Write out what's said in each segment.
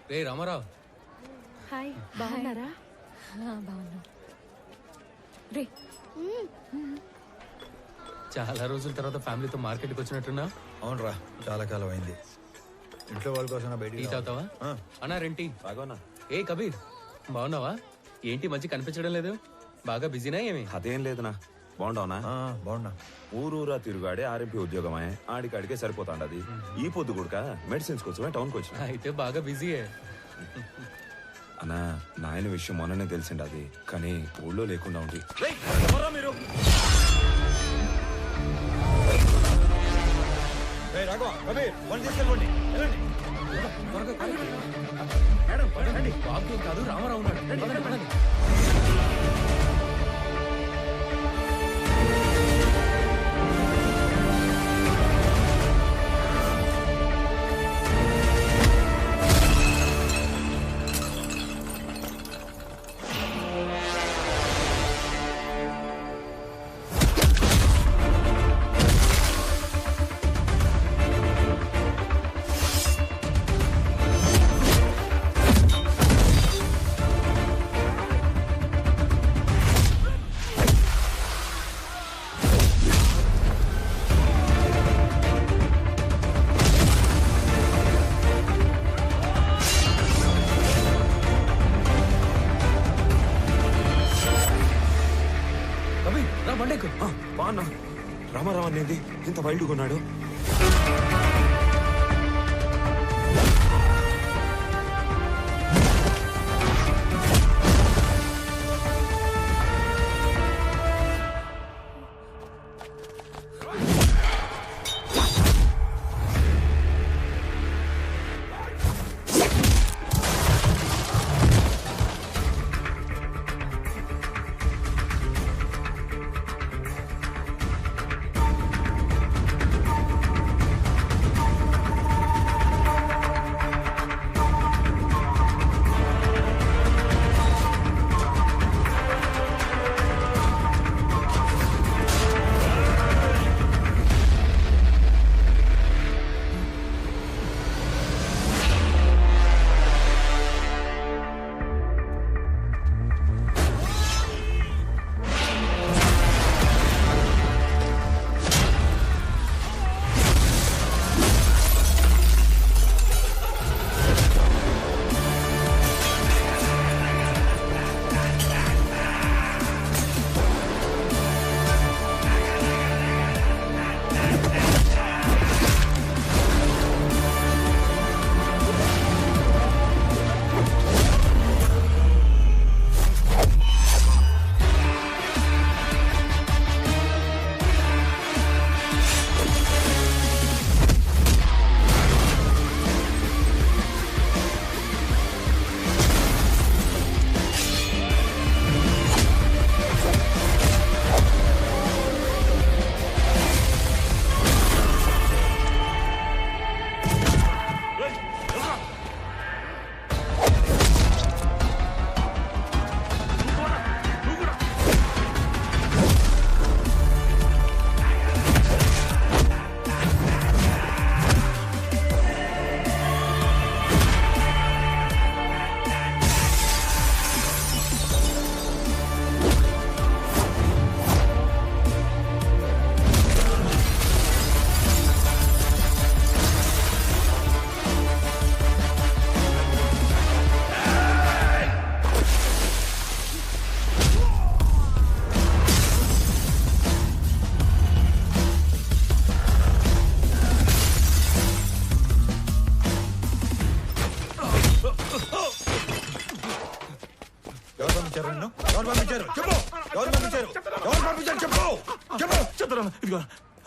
రే Ramarao. Hi, బాగున్నారా? బాగున్నా. రే చాలా రోజుల తర్వాత ఫ్యామిలీతో మార్కెట్కి వచ్చినట్టున్నా. అవునరా, చాలా కాలం అయింది. ఇంట్లో వాళ్ళ కోసం టీ బయటికి తాగుతావా? అన్నా రెంటి. బాగోనా? ఏ కబీర్, బాగున్నావా? ఏంటి మంచి కనిపించడం లేదు, బాగా బిజీనా ఏమి? అదేం లేదునా. బాగుండవునా? బాగున్నా. ఊరూరా తిరుగాడే ఆర్ఎంపీ ఉద్యోగమే, ఆడికాడికే సరిపోతాండది. ఈ పొద్దు కూడా మెడిసిన్స్ కోసమే టౌన్కి వచ్చిన. అయితే బాగా బిజీయే. అన్నా, నాయన విషయం మొన్ననే తెలిసిండది, కానీ ఊళ్ళో లేకుండా ఉంది. మీరు బాబు ఏం కాదు, రామారావు ఉన్నాడు. పదండి, పదండి. బాగున్నా. రామారావు అనేది ఇంత వైల్డ్గా ఉన్నాడు.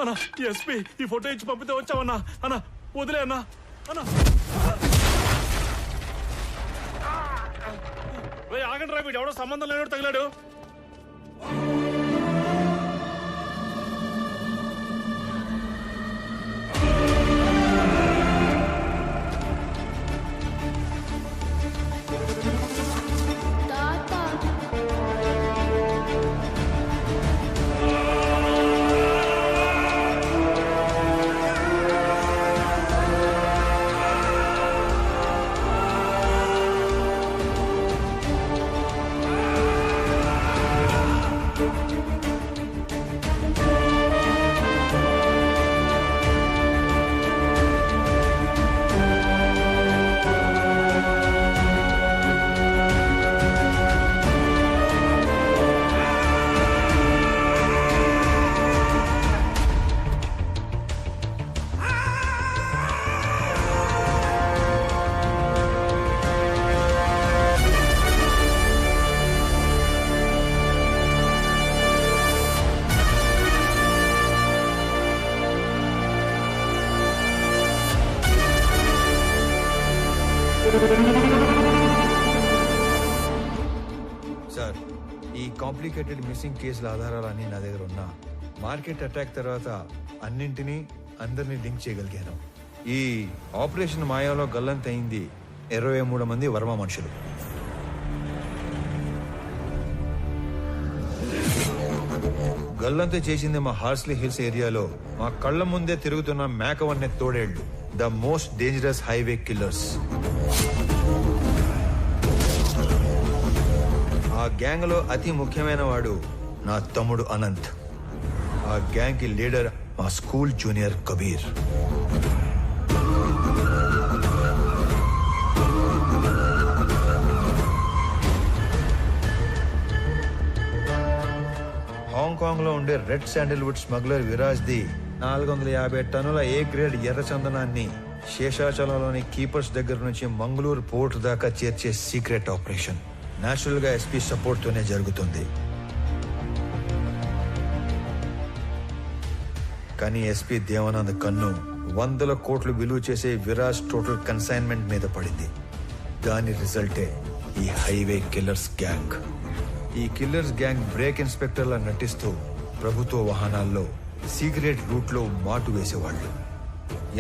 అన్నా ఎస్పీ ఈ ఫోటో ఇచ్చి పంపితే వచ్చావన్నా. అన్నా వదిలే అన్నా. అన్నా ఆగండి రా, వీడు ఎవడో సంబంధం లేనోడు తగిలాడు. సార్, ఈ కాంప్లికేటెడ్ మిస్సింగ్ కేసుల ఆధారాలన్నీ నా దగ్గర ఉన్నా మార్కెట్ అటాక్ తర్వాత అన్నింటినీ అందరినీ లింక్ చేయగలిగాను. ఈ ఆపరేషన్ మాయాలో గల్లంతయింది 23 మంది వర్మ మనుషులు. గల్లంతు చేసింది మా హార్స్లీ హిల్స్ ఏరియాలో మా కళ్ళ ముందే తిరుగుతున్న మేకవన్నె తోడేళ్లు, the most dangerous highway killers. ఆ గ్యాంగ్ లో అతి ముఖ్యమైన వాడు నా తమ్ముడు అనంత్. ఆ గ్యాంగ్ కి లీడర్ మా స్కూల్ జూనియర్ కబీర్. హాంకాంగ్ లో ఉండే red Sandalwood smuggler Viraj the 450 టన్నుల ఏ గ్రేడ్ ఎర్ర చందనాన్ని శేషాచలంలోని కీపర్స్ దగ్గర నుంచి మంగళూరు పోర్ట్ దాకా చేర్చే సీక్రెట్ ఆపరేషన్ నేచురల్ గా ఎస్పీ సపోర్ట్ తోనే జరుగుతుంది. కానీ ఎస్పీ దేవానంద్ కన్ను 100 కోట్లు విలువ చేసే విరాజ్ టోటల్ కన్సైన్మెంట్ మీద పడింది. దాని రిజల్టే ఈ హైవే కిల్లర్స్ గ్యాంగ్. ఈ కిల్లర్స్ గ్యాంగ్ బ్రేక్ ఇన్స్పెక్టర్లా నటిస్తూ ప్రభుత్వ వాహనాల్లో సీక్రెట్ రూట్ లో మాటు వేసేవాళ్ళు.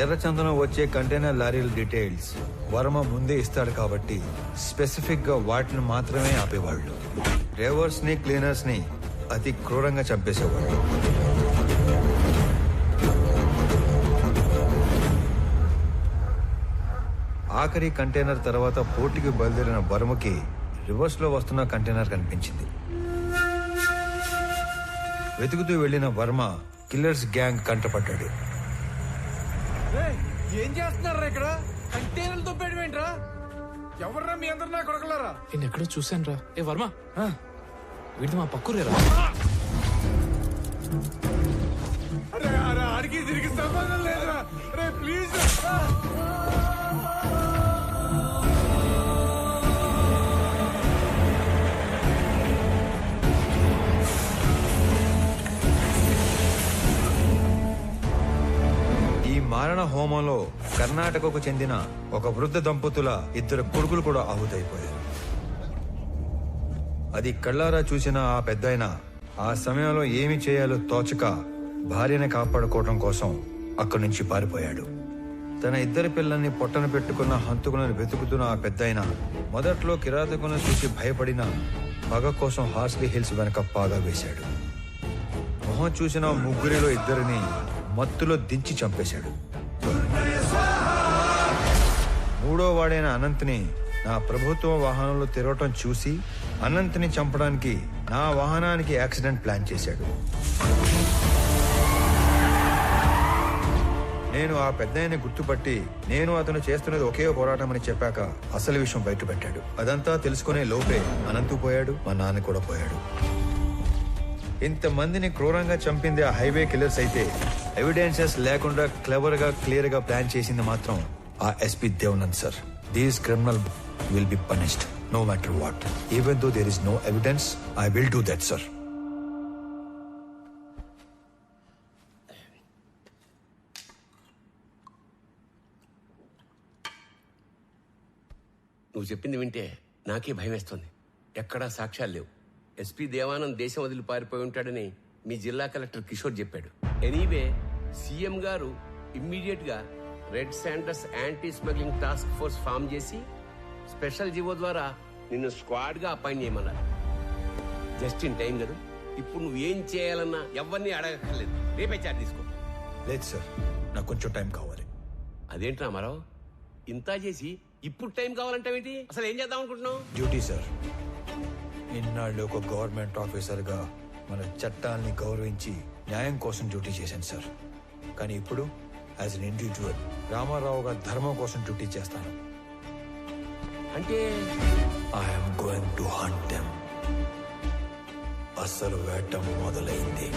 ఎర్రచందనం వచ్చే కంటైనర్ లారీల డీటెయిల్స్ వర్మ ముందే ఇస్తాడు కాబట్టి స్పెసిఫిక్ గా వాటిని మాత్రమే ఆపేవాళ్ళు. డ్రైవర్స్ ని క్లీనర్స్ ని అతి క్రూరంగా చంపేసేవాళ్ళు. ఆఖరి కంటైనర్ తర్వాత పోర్టుకి బయలుదేరిన వర్మకి రివర్స్ లో వస్తున్న కంటైనర్ కనిపించింది. వెతుకుతూ వెళ్లిన వర్మ కిల్లర్స్ గ్యాంగ్ కంటపడ్డాడు. ఏం చేస్తున్నారా ఇక్కడ? కంటైనర్లు తొప్పేయడమేంట్రా? ఎవర్రా మీ అందరు నా కొడకలారా? నేను ఎక్కడో చూశాను రా. ఏ వర్మ, వీడిది మా పక్కూరేరా. అరే అరే అడిగి తిరిగి సంబంధం లేదురా. అరే ప్లీజ్ మారణ హోమంలో కర్ణాటకకు చెందిన ఒక వృద్ధ దంపతుల 2 కొడుకులు కూడా ఆహుతైపోయారు. అది కళ్ళారా చూసిన ఆ పెద్దాయన ఆ సమయంలో ఏమి చేయాలో తోచక భార్యని కాపాడుకోవడం కోసం అక్కడి నుంచి పారిపోయాడు. తన 2 పిల్లల్ని పొట్టన పెట్టుకున్న హంతకులను వెతుకుతున్న ఆ పెద్దాయన మొదట్లో కిరాతకులను చూసి భయపడిన పగ కోసం హార్స్లీ హిల్స్ వెనక పాగా వేశాడు. మొహం చూసిన 3 2 మత్తులో దించి చంపేశాడు. 3వ వాడైన అనంత్ని నా ప్రభుత్వ వాహనంలో తిరగటం చూసి అనంత్ని చంపడానికి నా వాహనానికి యాక్సిడెంట్ ప్లాన్ చేశాడు. నేను ఆ పెద్దాయన్ని గుర్తుపట్టి నేను అతను చేస్తున్నది ఒకే పోరాటం అని చెప్పాక అసలు విషయం బయట పెట్టాడు. అదంతా తెలుసుకునే లోపే అనంతు పోయాడు, మా నాన్న కూడా పోయాడు. ఇంతమందిని క్రూరంగా చంపింది ఆ హైవే కిల్లర్స్ అయితే ఎవిడెన్సెస్ లేకుండా క్లెవర్ గా క్లియర్ గా ప్లాన్ చేసింది మాత్రం ఆ SP Devanand sir. These criminal will be punished no matter what. Even though there is no evidence I will do that sir. నువ్వు చెప్పింది వింటే నాకే భయం వేస్తుంది. ఎక్కడా సాక్ష్యాలు లేవు. ఎస్పీ దేవానంద్ దేశం వదిలి పారిపోయి ఉంటాడని మీ జిల్లా కలెక్టర్ కిషోర్ చెప్పాడు. ఎనీవే సీఎం గారు ఇమ్మీడియట్ గా red sanders anti smuggling task force form చేసి స్పెషల్ జీవో ద్వారా నిన్ను స్క్వాడ్ గా అపాయింట్ చేయమన్నారు. జస్ట్ ఇన్ టైం కదా. ఇప్పుడు నువ్వు ఏం చేయాలన్నా ఎవరిని అడగక్కర్లేదు. రేపే చార్జ్ తీసుకో. లేదు సార్, నాకు కొంచెం టైం కావాలి. అదేంటి రామారావు, ఇంత చేసి ఇప్పుడు టైం కావాలంటావేంటి? అసలు ఏం చేద్దాం అనుకుంటున్నావు? Duty sir. ఇన్నాళ్ళు ఒక గవర్నమెంట్ ఆఫీసర్ గా మన చట్టాల్ని గౌరవించి న్యాయం కోసం డ్యూటీ చేశాను సార్. కానీ ఇప్పుడు యాజ్ అన్ ఇండివిజువల్ రామారావు గారి ధర్మం కోసం డ్యూటీ చేస్తాను. అంటే I'm going to hunt them. అసలు వేట మొదలైంది.